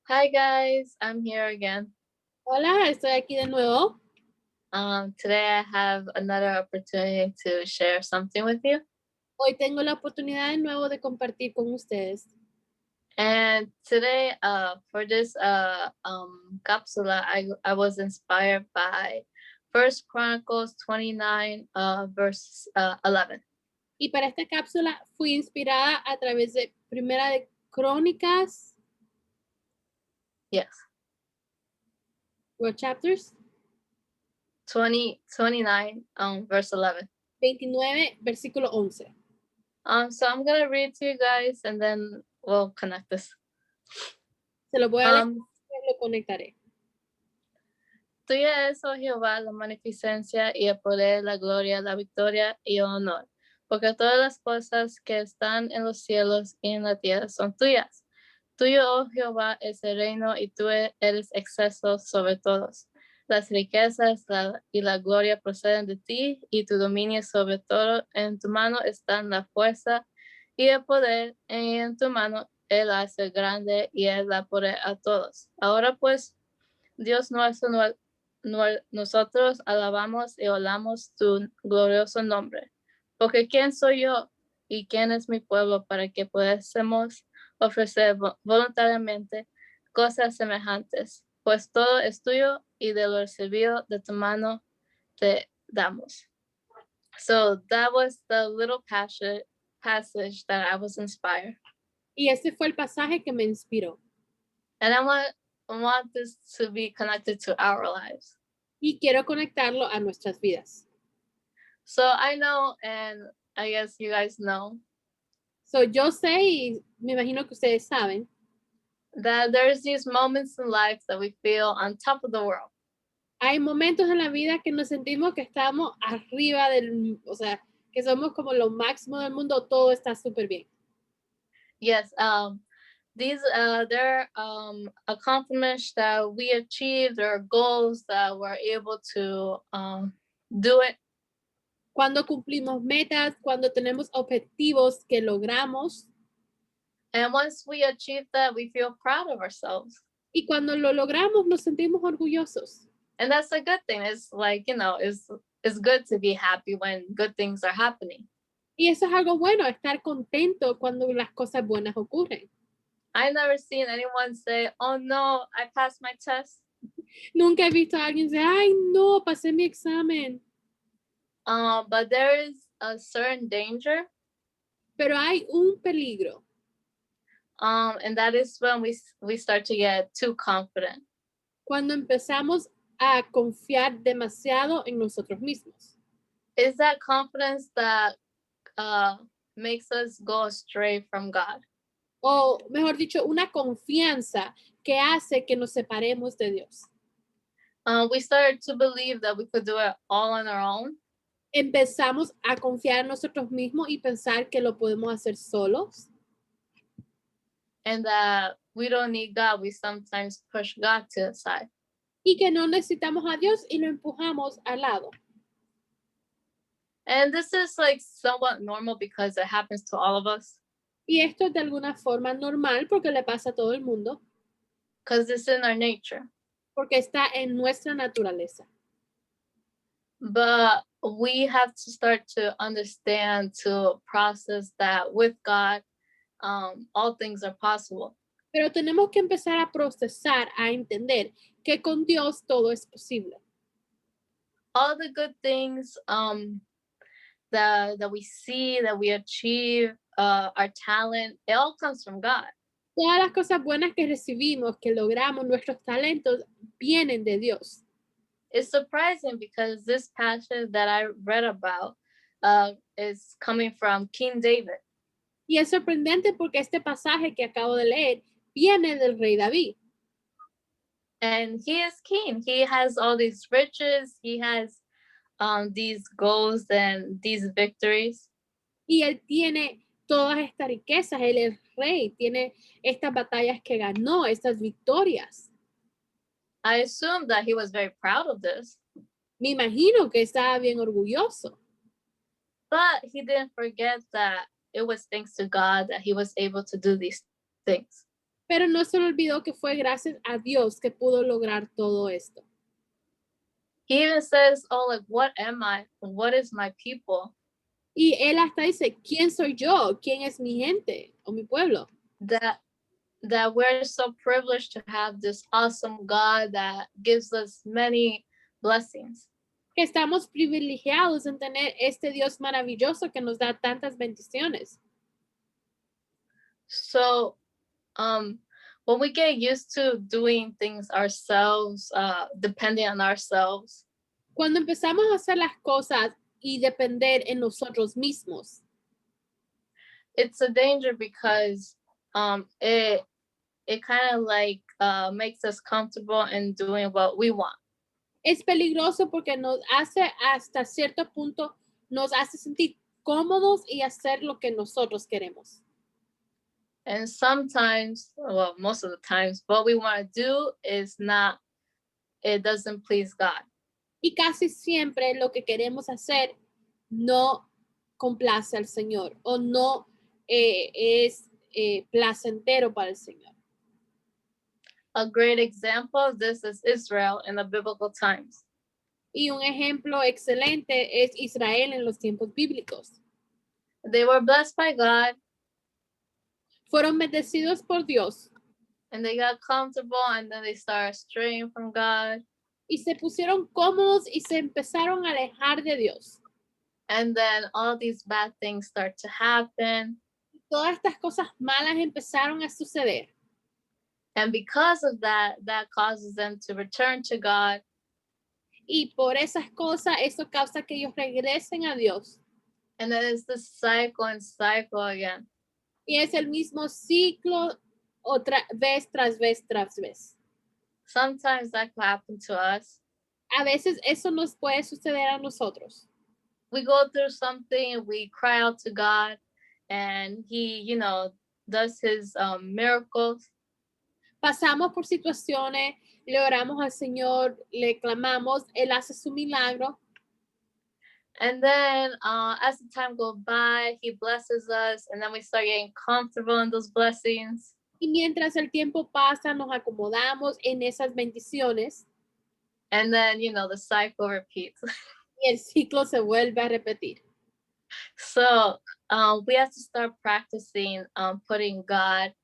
Hi guys, I'm here again. Hola, estoy aquí de nuevo. Today I have another opportunity to share something with you. Hoy tengo la oportunidad de nuevo de compartir con ustedes. And today, for this capsula, I was inspired by First Chronicles 29, verse 11. Y para esta cápsula fui inspirada a través de Primera de Crónicas, Yes, what chapters? 29, verse 11. 29, versículo 11. So I'm gonna read to you guys, and then we'll connect this. Se lo voy a leer y lo conectaré. Tuya es, oh Jehová, la magnificencia y el poder, la gloria, la victoria y el honor, porque todas las cosas que están en los cielos y en la tierra son tuyas. Tuyo, oh Jehová, es el reino y tú eres exceso sobre todos. Las riquezas y la gloria proceden de ti y tu dominio sobre todo. En tu mano están la fuerza y el poder, y en tu mano él hace grande y él da poder a todos. Ahora pues, Dios nuestro, nosotros alabamos y oramos tu glorioso nombre. Porque ¿quién soy yo y quién es mi pueblo para que pudiésemos ofrecer voluntariamente cosas semejantes? Pues todo es tuyo y de lo recibido de tu mano te damos. So that was the little passage that I was inspired. Y este fue el pasaje que me inspiró. And I want this to be connected to our lives. Y quiero conectarlo a nuestras vidas. So I know, and I guess you guys know, So, yo sé y me imagino que ustedes saben that there's these moments in life that we feel on top of the world. hay momentos en la vida que nos sentimos que estamos arriba del, o sea, que somos como lo máximo del mundo, todo está súper bien. Yes, these they're accomplishments that we achieved or goals that we're able to do it. Cuando cumplimos metas, cuando tenemos objetivos que logramos. And once we achieve that, we feel proud of ourselves. Y cuando lo logramos, nos sentimos orgullosos. And that's a good thing. It's like, it's good to be happy when good things are happening. Y eso es algo bueno, estar contento cuando las cosas buenas ocurren. I never seen anyone say, "Oh no, I passed my test." Nunca he visto a alguien decir, ay, no, pasé mi examen. But there is a certain danger. Pero hay un peligro. And that is when we start to get too confident. Cuando empezamos a confiar demasiado en nosotros mismos. Is that confidence that makes us go astray from God? O mejor dicho, una confianza que hace que nos separemos de Dios. We started to believe that we could do it all on our own. Empezamos a confiar en nosotros mismos y pensar que lo podemos hacer solos. And that we don't need God. We sometimes push God to the side. Y que no necesitamos a Dios y lo empujamos al lado. And this is like somewhat normal because it happens to all of us. Y esto es de alguna forma normal porque le pasa a todo el mundo. Because it's in our nature. Porque está en nuestra naturaleza. But we have to start to understand, to process that with God, all things are possible. Pero tenemos que empezar a procesar, a entender que con Dios todo es posible. All the good things that we see, that we achieve, our talent, it all comes from God. Todas las cosas buenas que recibimos, que logramos, nuestros talentos, vienen de Dios. It's surprising because this passage that I read about is coming from King David. Y es sorprendente porque este pasaje que acabo de leer viene del rey David. And he is king. He has all these riches. He has these goals and these victories. Y él tiene todas estas riquezas. Él es rey. Tiene estas batallas que ganó, estas victorias. I assume that he was very proud of this. Me imagino que estaba bien orgulloso. But he didn't forget that it was thanks to God that he was able to do these things. Pero no se le olvidó que fue gracias a Dios que pudo lograr todo esto. He even says, oh, like, what am I? What is my people? Y él hasta dice, ¿quién soy yo? ¿Quién es mi gente o mi pueblo? That we're so privileged to have this awesome God that gives us many blessings. Que estamos privilegiados en tener este Dios maravilloso que nos da tantas bendiciones. So, when we get used to doing things ourselves, depending on ourselves, Cuando empezamos a hacer las cosas y depender en nosotros mismos, it's a danger because it kind of like makes us comfortable in doing what we want. es peligroso porque nos hace hasta cierto punto, nos hace sentir cómodos y hacer lo que nosotros queremos. And sometimes, well, most of the times, what we want to do is not, it doesn't please God. Y casi siempre lo que queremos hacer no complace al Señor o no es placentero para el Señor. A great example of this is Israel in the biblical times. Y un ejemplo excelente es Israel en los tiempos bíblicos. They were blessed by God. Fueron bendecidos por Dios. And they got comfortable and then they started straying from God. Y se pusieron cómodos y se empezaron a alejar de Dios. And then all these bad things start to happen. Todas estas cosas malas empezaron a suceder. And because of that, that causes them to return to God. Y por esas cosas, eso causa que ellos regresen a Dios. And then it's the cycle and cycle again. Y es el mismo ciclo otra vez tras vez tras vez. Sometimes that can happen to us. A veces eso nos puede suceder a nosotros. We go through something, we cry out to God, and He, does His miracles. Pasamos por situaciones, le oramos al Señor, le clamamos, Él hace su milagro. And then as the time goes by, He blesses us, and then we start getting comfortable in those blessings. Y mientras el tiempo pasa, nos acomodamos en esas bendiciones. And then, the cycle repeats. Y el ciclo se vuelve a repetir. So we have to start practicing putting God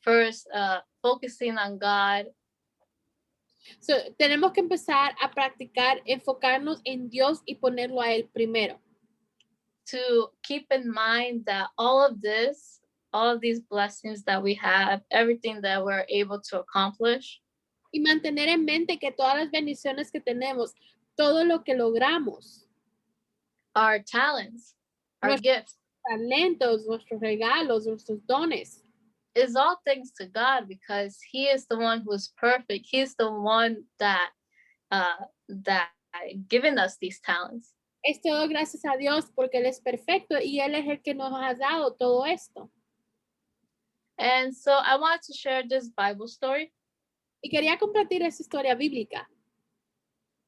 first, focusing on God. So, tenemos que empezar a practicar, enfocarnos en Dios y ponerlo a Él primero. To keep in mind that all of these blessings that we have, everything that we're able to accomplish. Y mantener en mente que todas las bendiciones que tenemos, todo lo que logramos, our talents, our gifts, talentos, nuestros regalos, nuestros dones, is all thanks to God because He is the one who is perfect. He's the one that given us these talents. Es todo gracias a Dios porque Él es perfecto y Él es el que nos ha dado todo esto. And so I wanted to share this Bible story. Y quería compartir esa historia bíblica.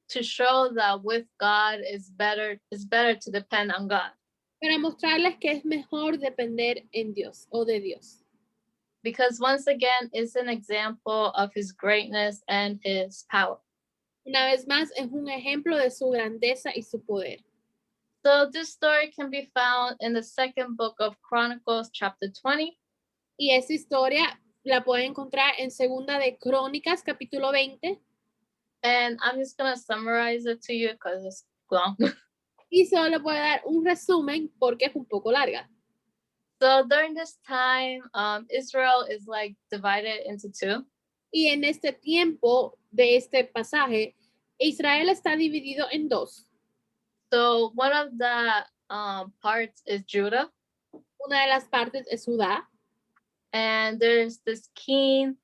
To show that with God it's better to depend on God. Para mostrarles que es mejor depender en Dios o de Dios. Because once again, it's an example of His greatness and His power. Una vez más, es un ejemplo de su grandeza y su poder. So this story can be found in the second book of Chronicles, chapter 20. Y esa historia la pueden encontrar en Segunda de Crónicas, capítulo 20. And I'm just going to summarize it to you because it's long. Y solo voy a dar un resumen porque es un poco larga. So during this time, Israel is like divided into two. Y en este tiempo de este pasaje, Israel está dividido en dos. So one of the parts is Judah. Una de las partes es Judá. And there's this king,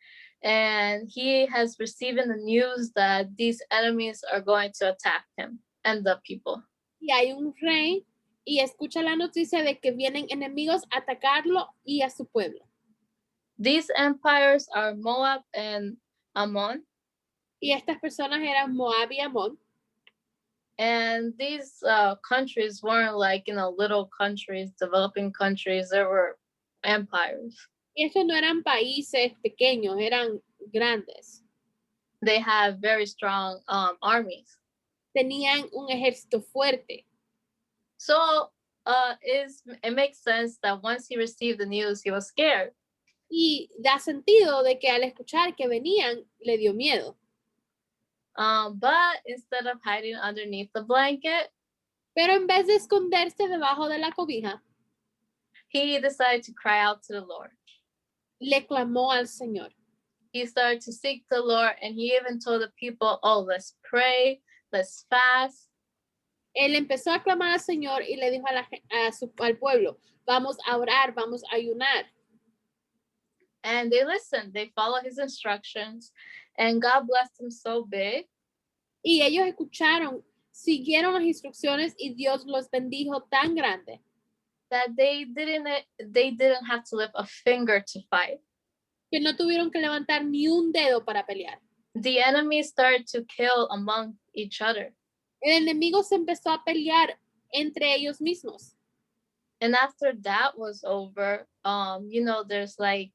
and he has received the news that these enemies are going to attack him and the people. Y hay un rey y escucha la noticia de que vienen enemigos a atacarlo y a su pueblo. These empires are Moab and Ammon. Y estas personas eran Moab y Amón. And these countries weren't like, little countries, developing countries. They were empires. Y estos no eran países pequeños, eran grandes. They have very strong armies. Tenían un ejército fuerte. So it makes sense that once he received the news, he was scared. Y da sentido de que al escuchar que venían, le dio miedo. But instead of hiding underneath the blanket, Pero en vez de esconderse debajo de la cobija, he decided to cry out to the Lord. le clamó al Señor. He started to seek the Lord, and he even told the people, oh, let's pray, let's fast. Él empezó a clamar al Señor y le dijo al pueblo, vamos a orar, vamos a ayunar. And they listened, they followed his instructions, and God blessed him so big. Y ellos escucharon, siguieron las instrucciones y Dios los bendijo tan grande. That they didn't have to lift a finger to fight. Que no tuvieron que levantar ni un dedo para pelear. The enemy started to kill among each other. El enemigo se empezó a pelear entre ellos mismos. And after that was over, there's like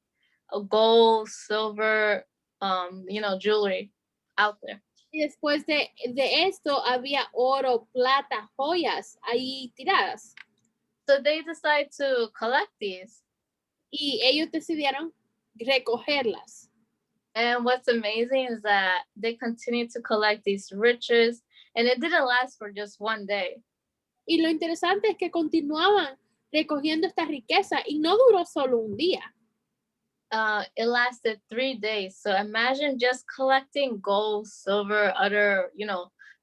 a gold, silver, jewelry out there. Y después de esto había oro, plata, joyas ahí tiradas. So they decided to collect these. Y ellos decidieron recogerlas. And what's amazing is that they continued to collect these riches, and it didn't last for just one day. Y lo interesante es que continuaban recogiendo esta riqueza y no duró solo un día. It lasted 3 days. So imagine just collecting gold, silver, other,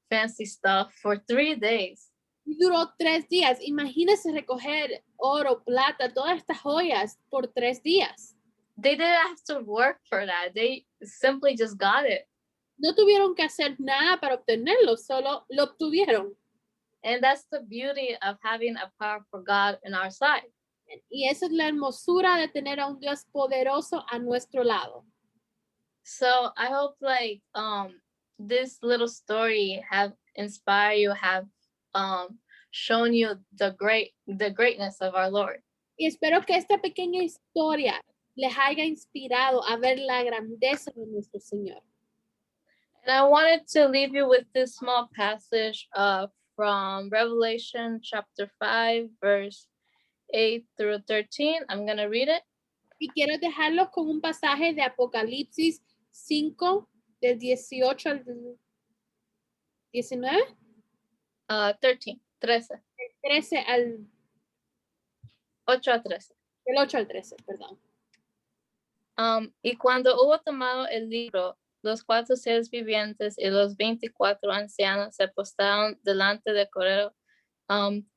fancy stuff for 3 days. Y duró 3 días. Imagínense recoger oro, plata, todas estas joyas por 3 días. They didn't have to work for that. They simply just got it. No tuvieron que hacer nada para obtenerlo, solo lo obtuvieron. And that's the beauty of having a powerful God in our side. Y esa es la hermosura de tener a un Dios poderoso a nuestro lado. So I hope this little story have inspired you, have shown you the greatness of our Lord. Y espero que esta pequeña historia les haya inspirado a ver la grandeza de nuestro Señor. And I wanted to leave you with this small passage from Revelation chapter 5, verse 8 through 13. I'm going to read it. Y quiero dejarlos con un pasaje de Apocalipsis 5, del 18 al 19. 13. Del 13 al 8 a 13. Del 8 al 13, perdón. Y cuando hubo tomado el libro, los 4 seres vivientes y los 24 ancianos se postraron delante del Cordero.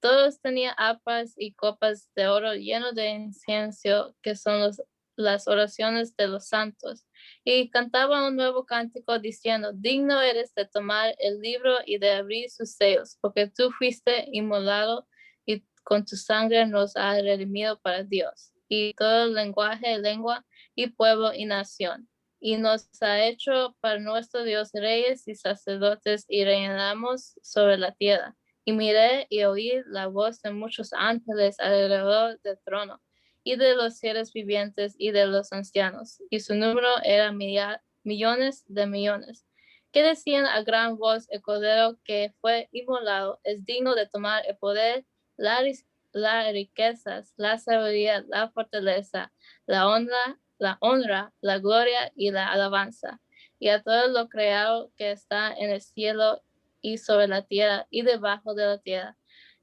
Todos tenían arpas y copas de oro lleno de incienso, que son las oraciones de los santos. Y cantaban un nuevo cántico diciendo, digno eres de tomar el libro y de abrir sus sellos, porque tú fuiste inmolado y con tu sangre nos has redimido para Dios. Y todo lenguaje, lengua y pueblo y nación. Y nos ha hecho para nuestro Dios reyes y sacerdotes y reinamos sobre la tierra. Y miré y oí la voz de muchos ángeles alrededor del trono, y de los seres vivientes y de los ancianos, y su número era millones de millones, que decían a gran voz, el Cordero que fue inmolado es digno de tomar el poder, las riquezas, la sabiduría, la fortaleza, la honra, la gloria y la alabanza, y a todo lo creado que está en el cielo y sobre la tierra y debajo de la tierra,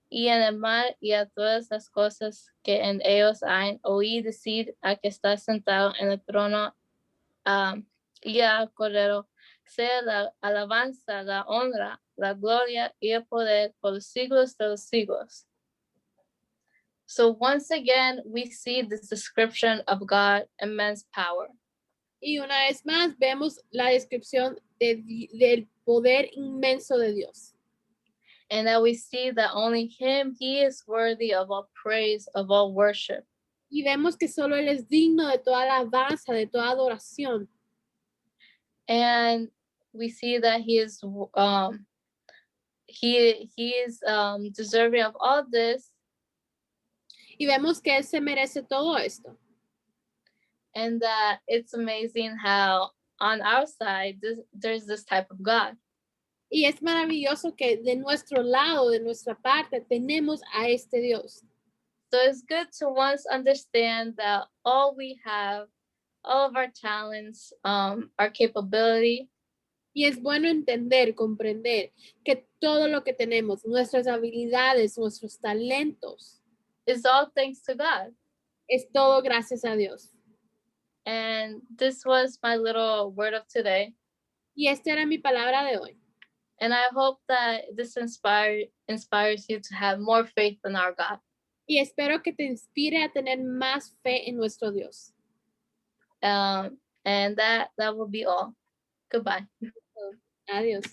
y en el mar, y a todas las cosas que en ellos hay. Oí decir a que está sentado en el trono y al Cordero, sea la alabanza, la honra, la gloria y el poder por los siglos de los siglos. So once again, we see this description of God's immense power. Y una vez más vemos la descripción del poder inmenso de Dios. And that we see that only him, he is worthy of all praise, of all worship. Y vemos que solo Él es digno de toda alabanza, de toda adoración. And we see that he is deserving of all this. Y vemos que Él se merece todo esto. And that it's amazing how on our side there's this type of God. Y es maravilloso que de nuestro lado, de nuestra parte, tenemos a este Dios. So it's good to once understand that all we have, all of our talents, our capability, Y es bueno entender, comprender que todo lo que tenemos, nuestras habilidades, nuestros talentos, is all thanks to God. es todo gracias a Dios. And this was my little word of today. Y esta era mi palabra de hoy. And I hope that this inspires you to have more faith in our God. Y espero que te inspire a tener más fe en nuestro Dios. And that will be all. Goodbye. Adiós.